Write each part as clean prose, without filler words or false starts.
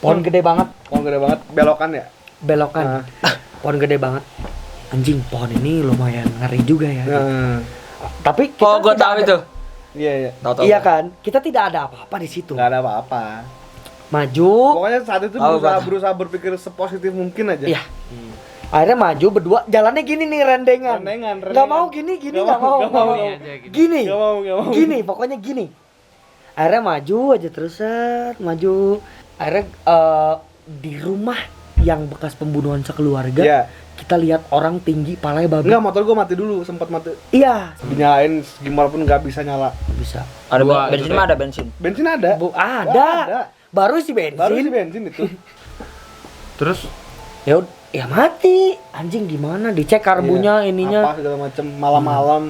Pohon gede banget. Pohon gede banget, belokan ya? Belokan. Pohon gede banget. Anjing, pohon ini lumayan ngeri juga ya. Tapi kita gue tahu itu. Iya. Tahu. Iya kan? Kita tidak ada apa-apa di situ. Nggak ada apa-apa. Maju. Pokoknya saat itu berusaha berpikir sepositif mungkin aja. Iya. Akhirnya maju berdua, jalannya gini nih rendengan. Nggak mau gini, nggak mau. Gini. Gini, pokoknya gini. Akhirnya maju aja terus maju. Akhirnya di rumah yang bekas pembunuhan sekeluarga. Iya. Kita lihat orang tinggi, palanya babi. Enggak, motor gua mati dulu, sempat mati. Iya. Dinyalain gimana pun nggak bisa nyala. Bisa. Ada bensin mah ada bensin. Bensin ada. Ada. Baru isi bensin. Itu. Terus Ya mati. Anjing gimana? Dicek karbunya ininya. Apa segala macam malam-malam.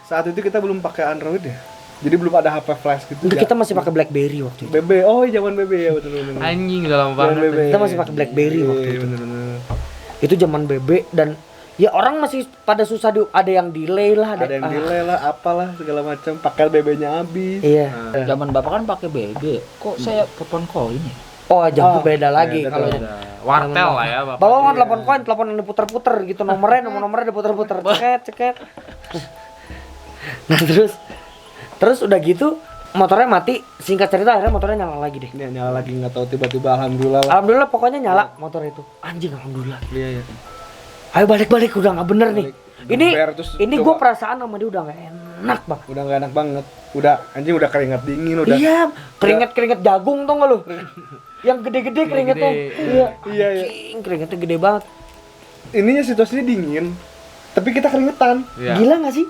Saat itu kita belum pakai Android ya. Jadi belum ada HP flash gitu. Untuk kita masih pakai BlackBerry waktu itu. BB. Oh, zaman BB ya betul. anjing udah lama banget. Kita masih pakai BlackBerry waktu itu. Bener. Itu zaman BB dan ya orang masih pada susah ada yang delay lah, Ada yang delay lah, apalah segala macam. Pakai BB-nya habis. Iya. Zaman bapak kan pakai BB. Kok saya telepon koin ya? Oh, jauh beda lagi beda, kalau beda. Wartel lah ya bapak. bawa mau telepon koin, telepon yang diputer-puter gitu nomornya diputer-puter. Ceket. Nah, terus udah gitu motornya mati. Singkat cerita akhirnya motornya nyala lagi deh. Nyala lagi nggak tahu tiba-tiba alhamdulillah lah. Alhamdulillah pokoknya nyala motor itu. Anjing alhamdulillah. Iya. Ayo balik udah nggak bener nih. Ini gue coba. perasaan sama dia udah nggak enak bang. Udah nggak enak banget. Anjing udah keringat dingin udah. Iya, keringet jagung tuh nggak lu? Yang gede-gede keringetnya. Iya. Anjing, keringetnya gede banget. Ininya situasinya dingin, tapi kita keringetan. Iya. Gila nggak sih?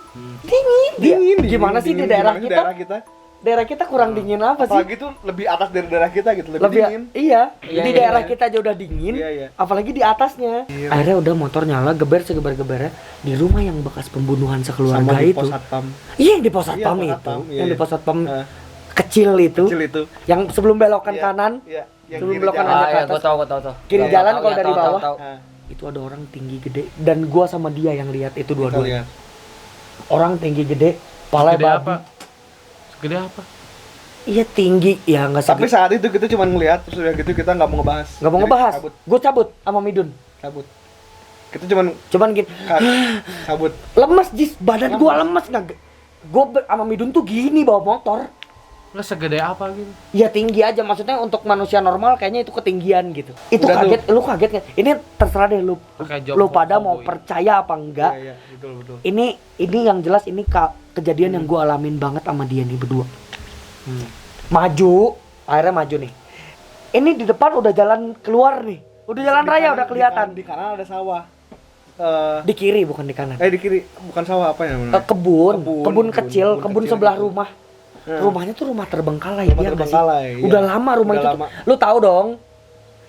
Dingin. Gimana sih di daerah Gimana kita? kita? Daerah kita kurang dingin apa sih? Apalagi tuh lebih atas dari daerah kita gitu, lebih dingin. Iya, Iya, di iya, daerah iya. kita aja udah dingin. Iya. Apalagi di atasnya. Iya. Akhirnya udah motor nyala, segebar-gebarnya di rumah yang bekas pembunuhan sekeluarga Sama di itu. pos satpam. Iya, yang di pos satpam Iya, pos itu. satpam, iya, Yang di iya. pos satpam Nah. kecil itu. Kecil itu. Yang sebelum belokan Iya, kanan. Iya. Yang Sebelum kiri belokan jalan. ada ke ya, atas. gue tahu. Kiri Tahu, jalan tahu, kalau ya, dari tahu, bawah. tahu. Nah, Itu ada orang tinggi gede dan gua sama dia yang lihat itu kita dua-duanya. lihat. Orang tinggi gede, pala Segede babi. apa? Segede apa? Iya tinggi, ya nggak Tapi sakit. saat itu kita cuma ngelihat, terus udah gitu kita nggak mau ngebahas. Nggak mau Jadi ngebahas. Cabut. Gue cabut sama Midun. Kita cuman Cuman gini, cabut. lemes jis, badan gua lemes nggak. Gue sama Midun tuh gini bawa motor. Lah segede apa gitu? Ya tinggi aja, maksudnya untuk manusia normal kayaknya itu ketinggian gitu. Itu Udah kaget, lu kaget nggak? Ini terserah deh lu. Pakai job Lu pada mau cowboy. percaya apa enggak? Iya, betul. Ini yang jelas ini kejadian yang gua alamin banget sama dia nih berdua. Maju, akhirnya maju nih. Ini di depan udah jalan keluar nih. Udah jalan raya udah kelihatan. Di kanan ada sawah. Di kiri bukan di kanan. Di kiri bukan sawah apa ya namanya? Kebun kecil, kebun sebelah gitu. rumah. Rumahnya tuh rumah terbengkalai, Rumah iya nggak sih? terbengkalai, iya. Udah lama rumah Udah itu. lama. Lu tahu dong,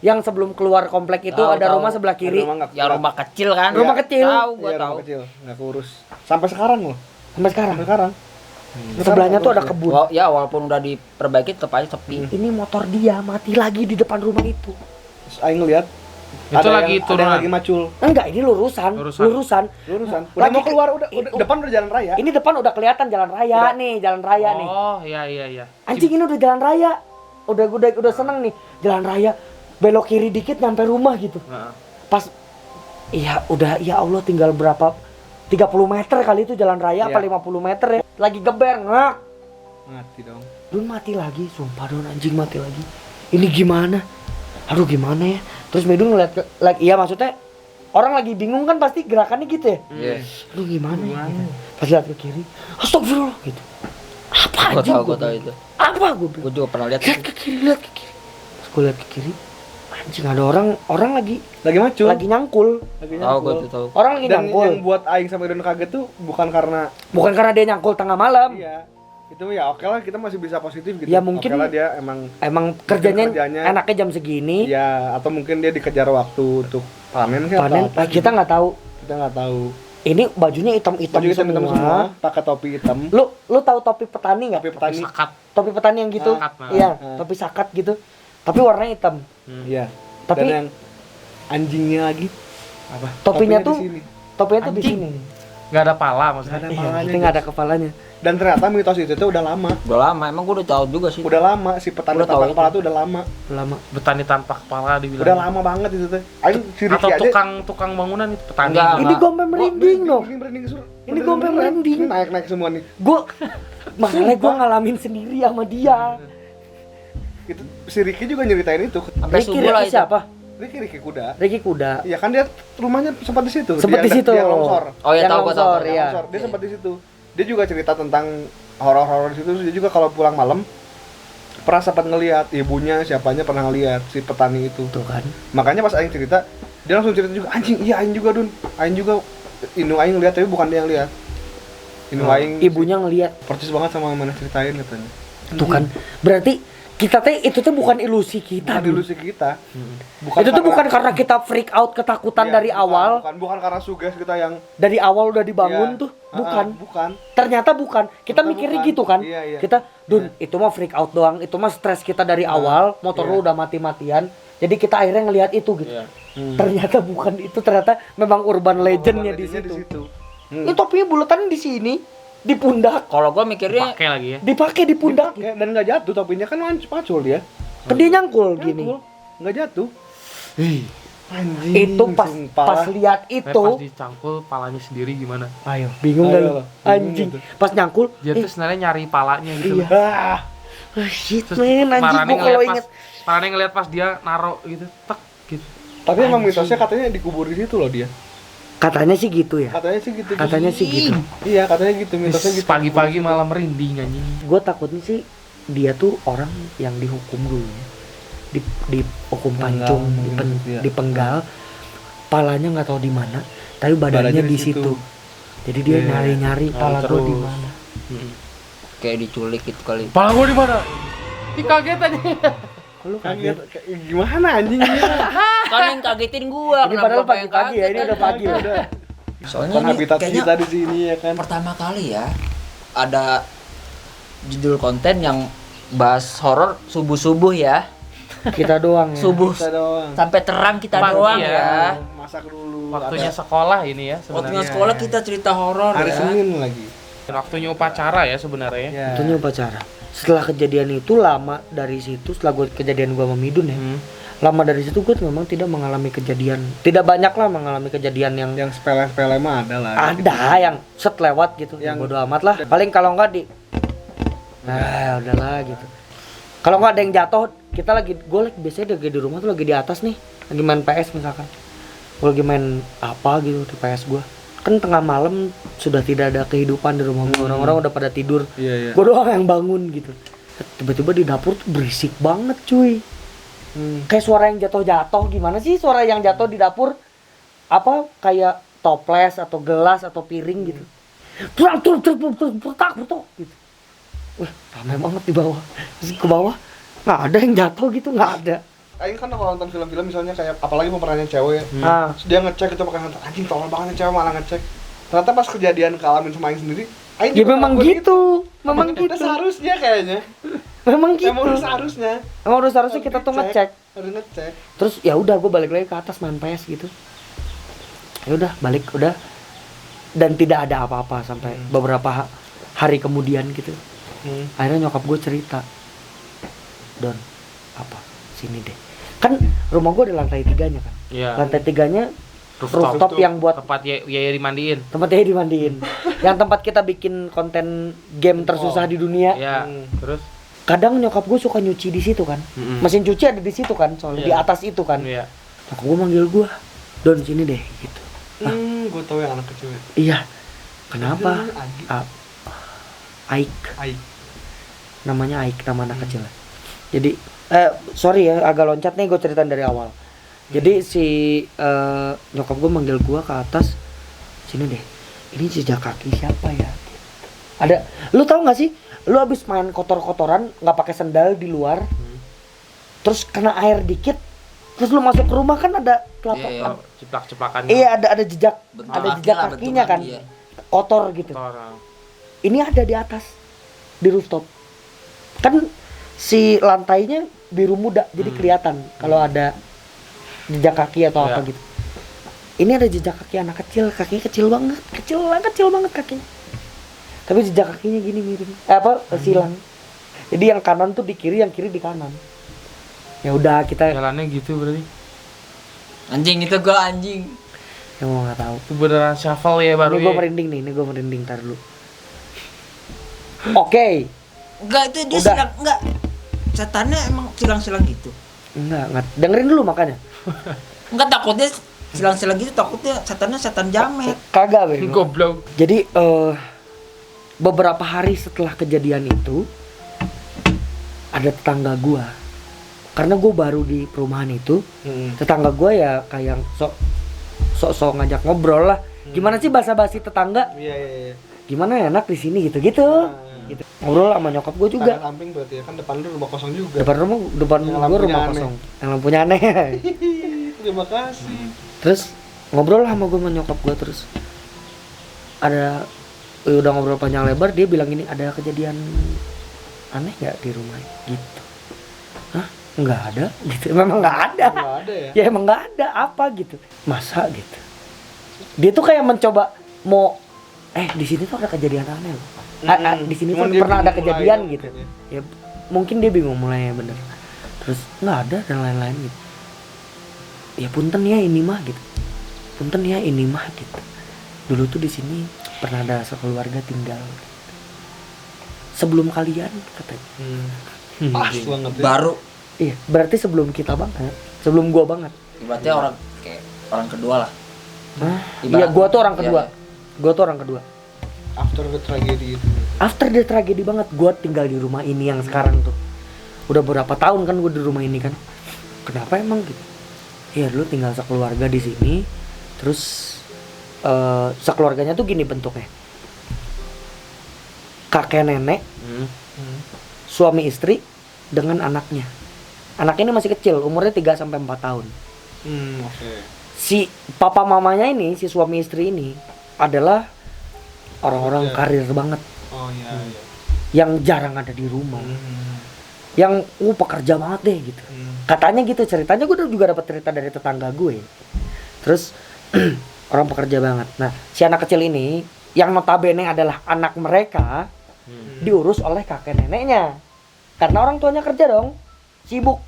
yang sebelum keluar komplek itu Tahu, ada tahu. rumah sebelah kiri. Ya rumah kecil kan? Rumah kecil. Tahu, gua Iya, tahu. rumah kecil, nggak keurus. Sampai sekarang loh. Sampai sekarang. Sekarang. Sebelahnya tuh ada kebun. Ya walaupun udah diperbaiki tetap aja sepi. Ini motor dia mati lagi di depan rumah itu. Terus aing ngeliat Itu lagi ada turunan. yang lagi macul. Enggak, ini lurusan. Lurusan. Lurusan. Udah Lagi mau keluar udah depan udah jalan raya. Ini depan udah kelihatan jalan raya nih, jalan raya nih. Oh, iya. Anjing ini udah jalan raya. Udah seneng nih. Jalan raya belok kiri dikit nyampe rumah gitu. Heeh. Pas iya udah ya Allah tinggal berapa 30 meter kali itu jalan raya apa 50 meter ya. Lagi geber ngak. Mati dong. Dun mati lagi, sumpah Don anjing mati lagi. Ini gimana? Aduh gimana ya? Terus Medun ngeliat iya maksudnya orang lagi bingung kan pasti gerakannya gitu ya. Iya. Aduh gimana ya? Gitu. Pas lihat ke kiri, astagfirullah gitu. Apa Gua anjing? tahu itu. Apa gue bilang? Gua juga pernah lihat. Lihat ke kiri. Terus gue lihat ke kiri. Anjing ada orang lagi Macul. lagi nyangkul. Tahu gua tuh tahu. Orang lagi Dan nyangkul. yang buat aing sama Idon kaget tuh bukan karena Bukan karena dia nyangkul tengah malam. iya. Itu ya oke lah kita masih bisa positif gitu. Ya, mungkin- Oke lah dia emang kerjanya enaknya jam segini. ya atau mungkin dia dikejar waktu untuk panen kan Panen, atau apa kita gitu. nggak tahu. Kita nggak tahu. Ini bajunya hitam-hitam Baju hitam semua. semua, pakai topi hitam. Lu tahu topi petani nggak? Topi petani. Sakat. Topi petani yang gitu. Sakat, nah. Iya, Ah. topi sakat gitu. Tapi warnanya hitam. Iya. Tapi- Dan yang anjingnya lagi apa? Topinya tuh- di sini. Topinya tuh di Anjing. sini. Nggak ada pala maksudnya. Iya, kita nggak ada kepalanya. Dan ternyata mitos itu tuh udah lama. Udah lama, emang gue udah tahu juga sih. Udah lama si petani Udah tahu tanpa kepala itu. tuh udah lama. Lama. Petani tanpa kepala dibilang. Udah lama banget itu tuh. Aing si Atau Ricky aja tukang bangunan itu petani. Enggak. Ini gue sampai merinding dong. Merinding sur. Ini gua sampai merinding. Naik semua nih. Gue masalahnya gue ngalamin sendiri sama dia. Itu si Ricky juga nyeritain itu. Sampai Ricky subuh lah itu. siapa? Ricky kuda. Ricky Kuda. Iya kan dia rumahnya sempat di situ. Sempat di situ. Dia longsor. Oh ya Yang tahu gue tahu. longsor, iya. Longsor. Dia sempat di situ. Dia juga cerita tentang horor-horor di situ. Dia juga kalau pulang malam pernah sempat ngelihat ibunya siapanya pernah ngelihat si petani itu. Tuh kan. Makanya pas Aing cerita, dia langsung cerita juga anjing, iya Aing juga Dun. Aing juga Inu Aing lihat tapi bukan dia yang lihat. Inu Aing Ibunya ngelihat. persis banget sama mana ceritain katanya. Tuh kan. Berarti kita teh itu tuh bukan ilusi kita. Bukan Dul. ilusi kita. Itu tuh bukan karena kita freak out ketakutan Iya, dari awal. bukan karena suges kita yang Dari awal udah dibangun Iya. tuh. Bukan. Bukan. Ternyata bukan. Kita Ternyata mikirnya bukan. gitu kan. Iya, iya. Kita, Dun, itu mah freak out doang. Itu mah stres kita dari awal. Motor Iya. lu udah mati-matian. Jadi kita akhirnya ngelihat itu gitu. Iya. Ternyata bukan itu. Ternyata memang urban legendnya di Legendnya situ. Hmm. Ini topinya bulatan di sini, di pundak, Kalau gue mikirnya Pakai lagi ya. dipakai di pundak. Dipakai dan nggak jatuh topinya kan macul dia. Kan dia nyangkul gini. Nyangkul, nggak jatuh. Anjing. Itu pas sumpah. pas lihat Pas itu, dicangkul palanya sendiri gimana? ayo bingung Ayo kan? lah, Anjing. bingung Pas nyangkul, Dia tuh sebenarnya nyari palanya gitu. iya. Ah, Shit Terus man, anjing Marane gua kalau inget. ngeliat pas dia naro gitu, tek gitu. tapi emang mitosnya katanya dikubur di situ loh dia. Katanya sih gitu ya. Katanya sih gitu. Katanya sih gitu. Iya, katanya gitu mitosnya gitu. Pagi-pagi malam merinding anjing. Gue takutnya sih dia tuh orang yang dihukum dulu ya. Dihukum Penggal, pancung, iya. dipenggal, palanya nggak tahu di mana, tapi badannya di situ. Jadi dia Iya. nyari-nyari pala gue terus. di mana. kayak diculik gitu kali. Pala gua di mana? Ih kaget aja. Lu kaget. Kaget. Gimana anjing ini? Kan yang kagetin gua. Ini kenapa padahal gua yang pagi-pagi ya, kaget ini kan? udah pagi ya. Udah. Soalnya Kan ini habitat kayaknya kita di sini ya kan. pertama kali ya ada judul konten yang bahas horor subuh-subuh ya. Kita doang ya. Subuh Kita doang. sampai terang kita Pagi doang ya. ya. Masak dulu. Waktunya ada sekolah ini ya Waktunya sebenarnya. sekolah kita cerita horor hari ya. Senin lagi. Waktunya upacara ya sebenarnya. Ya. Tentunya upacara. Setelah kejadian itu lama dari situ, setelah kejadian gua sama Midun ya. Lama dari situ gue memang tidak mengalami kejadian, tidak banyak lah mengalami kejadian yang Yang sepele-sepele mah ada lah. ada yang set lewat gitu. Yang Yang- bodo amat lah. Paling kalau enggak nah udahlah gitu. Kalau nggak ada yang jatuh, kita lagi, gue lagi biasanya lagi di rumah tuh lagi di atas nih, lagi main PS misalkan. Gue lagi main apa gitu di PS gue. Kan tengah malam sudah tidak ada kehidupan di rumah gue, orang-orang udah pada tidur. Iya, iya. Gue doang yang bangun gitu. Tiba-tiba di dapur tuh berisik banget cuy. Kayak suara yang jatuh-jatuh, gimana sih suara yang jatuh di dapur? Apa kayak toples atau gelas atau piring gitu. Bertak gitu. Wah, ramai banget di bawah. Terus ke bawah nggak ada yang jatuh gitu, nggak ada. Aing kan kalau nonton film-film misalnya kayak apalagi pemerannya cewek, Ah, terus dia ngecek itu pakai hunter, anjing tolol banget nih cewek malah ngecek. Ternyata pas kejadian kealamin sama Aing sendiri, Aing ya juga memang ngelakuin gitu, memang itu. gitu, Udah seharusnya kayaknya. memang gitu. Emang udah seharusnya. Emang udah seharusnya kita tuh ngecek. Harus ngecek. Terus ya udah gue balik lagi ke atas main PS gitu. Ya udah balik udah, dan tidak ada apa-apa sampai beberapa hari kemudian gitu. Akhirnya nyokap gue cerita, Don, apa sini deh, kan rumah gue ada lantai 3-nya kan. Iya. Lantai 3-nya Rooftop. rooftop yang buat Tempat ya dimandiin. tempatnya dimandiin. Yang tempat kita bikin konten game tersusah di dunia. Iya. Terus Kadang nyokap gue suka nyuci di situ kan. Mesin cuci ada di situ kan, soalnya di Iya. atas itu kan. iya. Nyokap gue manggil gue, Don sini deh gitu. Gue tahu yang anak kecil. Iya. Kenapa? Agi. Aik. Aik. Namanya Aik, nama anak kecil. Jadi sorry ya agak loncat nih, gue ceritain dari awal. Jadi si nyokap gue manggil gue ke atas, sini deh, ini jejak kaki siapa ya? Ada, lu tahu nggak sih, lu abis main kotor-kotoran nggak pakai sendal di luar, terus kena air dikit, terus lu masuk ke rumah kan ada telapak, Iya, Oh, ciplak-ciplakan. iya ada jejak, Bentuk ada kaki jejak lah, kakinya bentuk kan, kaki, ya. kotor gitu. Ini ada di atas, di rooftop. Kan si lantainya biru muda, jadi kelihatan kalau ada jejak kaki atau apa Iya. gitu. ini ada jejak kaki anak kecil, kakinya kecil banget kakinya. Tapi jejak kakinya gini miring. Silang. Jadi yang kanan tuh di kiri, yang kiri di kanan. Ya udah kita Jalannya gitu berarti. Anjing itu gua anjing. yang mau nggak tahu. Itu beneran shuffle ya baru. Ini gue merinding nih, tar dulu. Oke. Enggak itu dia Udah. silang enggak. Setannya emang silang-silang gitu. Enggak. Dengerin dulu makanya. Enggak takutnya silang-silang gitu takutnya setannya setan jamet. Kagak, bego. Goblok. Jadi beberapa hari setelah kejadian itu ada tetangga gua. Karena gua baru di perumahan itu, tetangga gua ya kayak sok ngajak ngobrol lah. Gimana sih basa-basi tetangga? Iya. Gimana enak di sini gitu-gitu. Gitu. Ngobrol sama nyokap gua juga. Tangan samping berarti ya kan depan lu rumah kosong juga. Depan Yang gua lampunya rumah aneh. kosong. Yang lampunya aneh. Terima kasih. Terus ngobrol lah sama gua sama nyokap gua terus. Udah ngobrol panjang lebar, dia bilang gini, ada kejadian aneh nggak di rumah gitu. Hah? Nggak ada gitu. Memang nggak ada. Enggak ada ya. Ya emang nggak ada apa gitu. Masa gitu. Dia tuh kayak mencoba mau di sini tuh ada kejadian aneh loh. Di sini tuh Cuman dia pernah ada bingung kejadian mulai, gitu. mungkin Ya mungkin dia bingung mulainya bener. Terus nggak ada dan lain-lain gitu. Ya punten ya ini mah gitu. Punten ya ini mah gitu. Dulu tuh di sini pernah ada sekeluarga tinggal. Sebelum kalian katanya. Pas banget ya. Baru Iya, berarti sebelum kita banget, sebelum gua banget. ibaratnya orang kayak orang kedua lah. Hah? Ibarat- Iya, gua tuh orang Iya, kedua. iya. Gua tuh orang kedua. After the tragedy itu. After the tragedi banget, gua tinggal di rumah ini yang sekarang tuh. Udah berapa tahun kan gua di rumah ini kan. Kenapa emang gitu? Iya, dulu tinggal sekeluarga di sini. Terus sekeluarganya tuh gini bentuknya. Kakek nenek, suami istri dengan anaknya. Anaknya ini masih kecil, umurnya 3 sampai 4 tahun. Oke. Si papa mamanya ini, si suami istri ini adalah orang-orang Iya. karir banget Oh iya. yang jarang ada di rumah. Yang pekerja banget deh gitu. Katanya gitu ceritanya, gue juga dapat cerita dari tetangga gue. Terus orang pekerja banget. Nah, si anak kecil ini yang notabene adalah anak mereka diurus oleh kakek neneknya. Karena orang tuanya kerja dong, sibuk.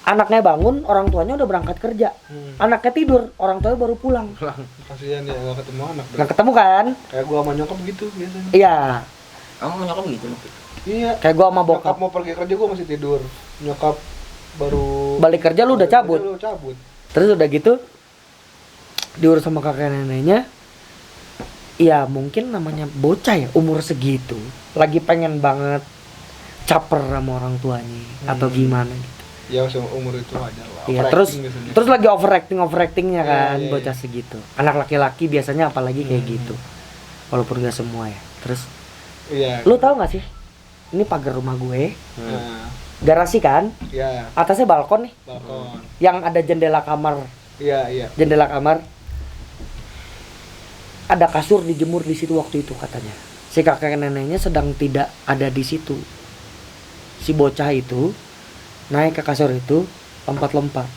Anaknya bangun, orang tuanya udah berangkat kerja. Anaknya tidur, orang tuanya baru pulang. Kasihan ya nggak ketemu anak. Nggak ketemu kan? Kayak gua sama nyokap gitu biasanya. Iya, Kamu nyokap gitu loh. Iya. kayak gua sama Nyokap bokap. mau pergi kerja gua masih tidur. Nyokap baru Balik kerja lu udah balik cabut. kerja, lu cabut. Terus udah gitu diurus sama kakek neneknya. Ya mungkin namanya bocah ya, umur segitu lagi pengen banget caper sama orang tuanya atau gimana gitu. Ya umur itu wajar lah. Iya, Overacting biasanya. terus lagi overactingnya Iya, kan, iya, bocah iya. segitu. Anak laki-laki biasanya apalagi kayak gitu. Walaupun gak semua ya. Terus Iya. lu tahu gak sih? Ini pagar rumah gue, Nah, garasi kan, ya, atasnya balkon nih, balkon. yang ada jendela kamar. Iya. Jendela kamar. Ada kasur dijemur di situ waktu itu katanya. Si kakek neneknya sedang tidak ada di situ. Si bocah itu naik ke kasur itu, lompat-lompat.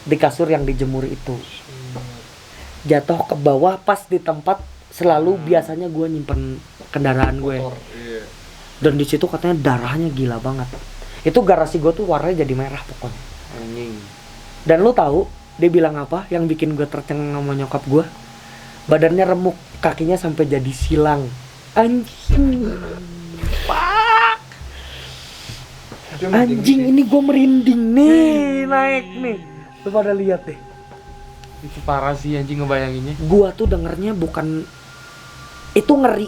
Di kasur yang dijemur itu. Jatuh ke bawah pas di tempat selalu biasanya gue nyimpen kendaraan gue. Motor. Iya. Dan di situ katanya darahnya gila banget. Itu garasi gue tuh warnanya jadi merah pokoknya. Anjing. Dan lu tahu dia bilang apa yang bikin gue tercengang sama nyokap gue? Badannya remuk, kakinya sampai jadi silang. Anjing. Itu yang penting Anjing sih. ini gue merinding nih, naik nih. Lu pada lihat deh. Itu parah sih anjing ngebayanginnya. Gua tuh dengernya bukan itu ngeri.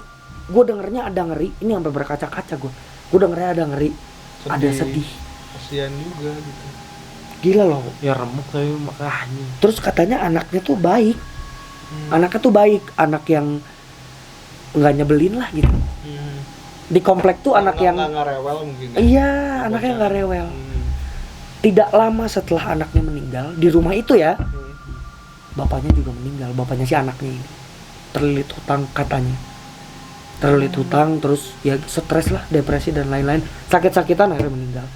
Gua dengernya ada ngeri. Ini sampai berkaca-kaca gua. Gua dengernya ada ngeri. Ada sedih. Kasihan juga gitu. Gila loh. Ya remuk tapi makanya. Terus katanya anaknya tuh baik. Anaknya tuh baik, anak yang nggak nyebelin lah gitu. Di komplek tuh anak yang nggak rewel mungkin. Ya? iya, anaknya nggak rewel. Tidak lama setelah anaknya meninggal di rumah itu ya, bapaknya juga meninggal, bapaknya si anaknya ini. Terlilit hutang katanya. Terlilit hutang, terus ya stres lah, depresi dan lain-lain. Sakit-sakitan akhirnya meninggal.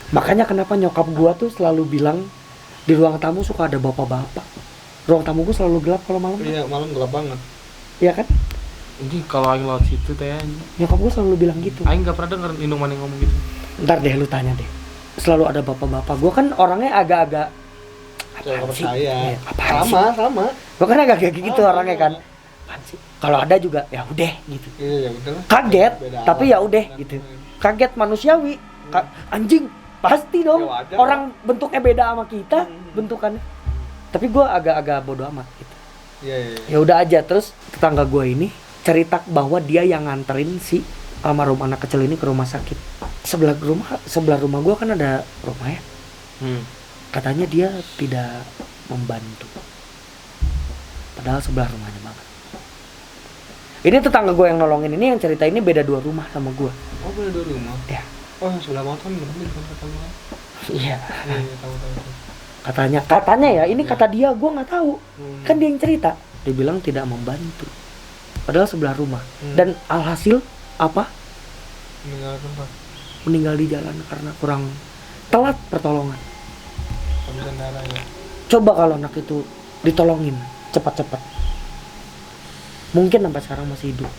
Makanya kenapa nyokap gua tuh selalu bilang Di ruang tamu suka ada bapak-bapak. Ruang tamu gue selalu gelap kalau malam. Iya, malam gelap banget. Iya kan? Anjing kalau aing lewat situ teh anjing. Nyokap gue selalu bilang gitu. Aing enggak pernah denger minuman yang ngomong gitu. Ntar deh lu tanya deh. Selalu ada bapak-bapak. Gue kan orangnya agak-agak Saya apaan sih? percaya. Iya, apaan sih? Sama. Gue kan agak-agak gitu orangnya kan. Apaan sih? Kalau ada juga ya udah gitu. Iya, ya betul. Kaget, Beda tapi alam. ya udah gitu. Kaget manusiawi. Anjing, pasti dong. Ya wajar. Orang bentuknya beda sama kita, bentukannya. Tapi gue agak-agak bodo amat gitu. Iya. Ya udah aja. Terus tetangga gue ini cerita bahwa dia yang nganterin si almarhum anak kecil ini ke rumah sakit. Sebelah rumah gue kan ada rumah ya. Katanya dia tidak membantu. Padahal sebelah rumahnya banget. Ini tetangga gue yang nolongin ini yang cerita ini beda 2 rumah sama gue. Oh, boleh 2 rumah. Ya. Oh, yang sebelah motor lebih kan ketemu. Iya. Iya, tahu. Katanya ya, ini Ya. kata dia, gue nggak tahu. Kan dia yang cerita. Dia bilang tidak membantu. Padahal sebelah rumah. Dan alhasil apa? Meninggal tempat. Meninggal di jalan karena kurang telat pertolongan. Habisan darah ya. Coba kalau anak itu ditolongin cepat-cepat. Mungkin sampai sekarang masih hidup.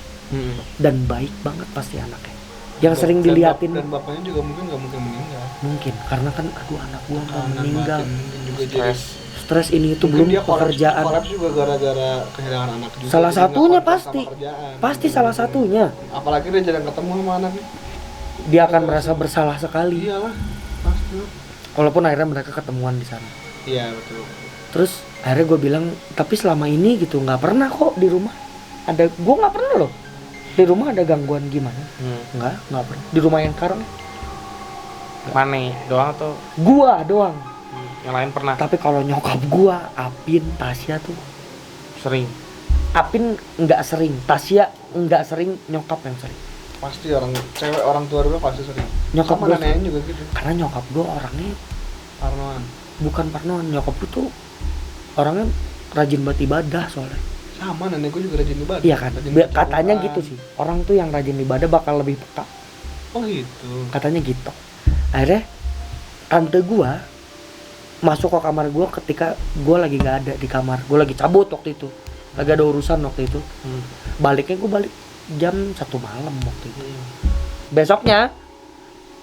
Dan baik banget pasti anaknya. Yang sering diliatin. Dan bapaknya juga mungkin nggak mungkin meninggal. Mungkin karena kan aduh anak gua mau Anak meninggal. makin mungkin juga jadi Stres ini itu mungkin belum dia pekerjaan. kolaps juga gara-gara kehilangan anak juga. Salah Jadi satunya nggak fokus pasti. sama kerjaan. Pasti salah satunya. Apalagi dia jarang ketemu sama anaknya. Dia akan merasa bersalah sekali. Iyalah, pasti. Walaupun akhirnya mereka ketemuan di sana. Iya, betul. Terus akhirnya gue bilang, tapi selama ini gitu nggak pernah kok di rumah. Gue nggak pernah loh. Di rumah ada gangguan gimana? Nggak pernah. Di rumah yang sekarang Mane doang atau gua doang. yang lain pernah? Tapi kalau nyokap gua, Apin, Tasya tuh Sering. Apin nggak sering, Tasya nggak sering, nyokap yang sering. Pasti orang cewek orang tua dulu pasti sering. Nyokap Sama gua neneknya juga gitu. Karena nyokap gua orangnya Parnoan. bukan parnoan, nyokap gua tuh orangnya rajin buat ibadah soalnya. Sama nenek gue juga rajin ibadah. Iya kan? Rajin baca Katanya Quran. gitu sih. Orang tuh yang rajin ibadah bakal lebih peka. Oh gitu. Katanya gitu. Akhirnya tante gua masuk ke kamar gua ketika gua lagi nggak ada di kamar. Gua lagi cabut waktu itu. Lagi ada urusan waktu itu. Baliknya gua balik jam 1 malam waktu itu. Besoknya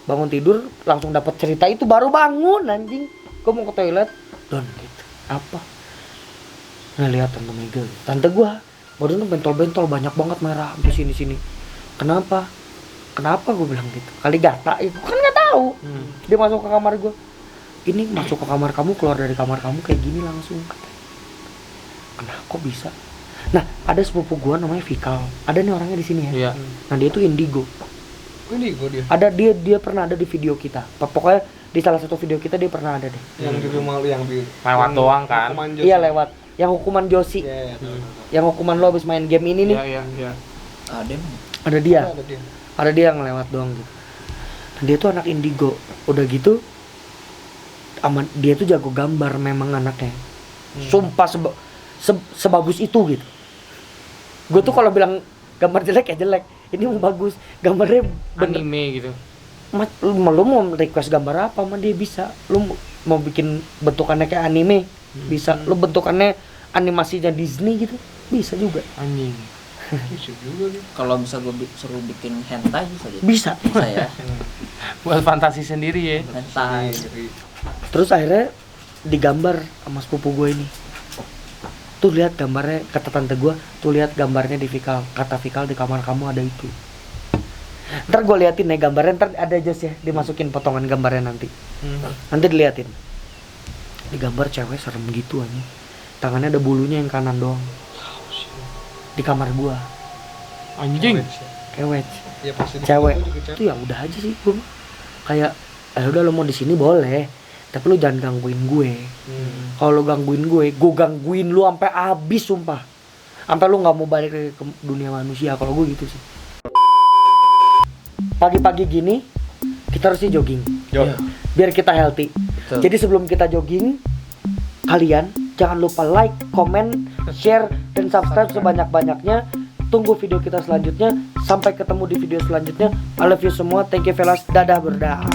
bangun tidur langsung dapat cerita itu, baru bangun anjing. Gua mau ke toilet. Don gitu. Apa? Ngeliat tante Mega. Tante gua badannya bentol-bentol banyak banget merah sampai sini-sini. Kenapa gue bilang gitu? Kali gata, gue kan nggak tahu. Dia masuk ke kamar gue. Ini masuk ke kamar kamu, keluar dari kamar kamu kayak gini langsung. Kenapa kok bisa? Nah, ada sepupu gue namanya Vikal. Ada nih orangnya di sini ya. Iya. Nah, dia tuh indigo. Ini gue dia. Ada dia pernah ada di video kita. Pokoknya di salah satu video kita dia pernah ada deh. Yang di rumah lu yang di Lewat doang kan? hukuman Josie. Iya lewat. Yang hukuman Josie. Iya, tahu. Yang hukuman lo habis main game ini nih. Iya. Ada Ada dia. Ada dia. Ada dia yang lewat doang gitu. Dan dia tuh anak indigo. Udah gitu dia tuh jago gambar memang anaknya. Sumpah sebagus itu gitu. Gue tuh kalau bilang gambar jelek ya jelek. Ini bagus. Gambarnya bener. Anime gitu. Lu mau request gambar apa mah dia bisa. Lu mau bikin bentukannya kayak anime bisa. Lu bentukannya animasinya Disney gitu bisa juga. Anjing. Bisa juga dia. Kalau bisa gue suruh bikin hentai bisa jadi. Bisa. Saya Buat fantasi sendiri ya. hentai. Terus akhirnya digambar sama sepupu gue ini. Tuh lihat gambarnya, kata tante gue, tuh lihat gambarnya di Vikal. Kata Vikal di kamar kamu ada itu. Ntar gue liatin nih gambarnya, ntar ada Jos ya, dimasukin potongan gambarnya nanti. Nanti diliatin. Di gambar cewek serem gitu aja. Tangannya ada bulunya yang kanan doang. Di kamar gue. Anjing. Kewet. Ya pasti Cewek. juga cewek. Itu ya udah aja sih gue. Kayak udah lo mau di sini boleh, tapi lu jangan gangguin gue. Kalau lu gangguin gue gangguin lu sampai habis sumpah. Sampai lu nggak mau balik ke dunia manusia. Kalau gue gitu sih. Pagi-pagi gini kita harusnya jogging. Yo. Biar kita healthy. Betul. Jadi sebelum kita jogging, kalian jangan lupa like, comment, share, dan subscribe sebanyak-banyaknya. Tunggu video kita selanjutnya. Sampai ketemu di video selanjutnya. I love you semua. Thank you fellas. Dadah berdah.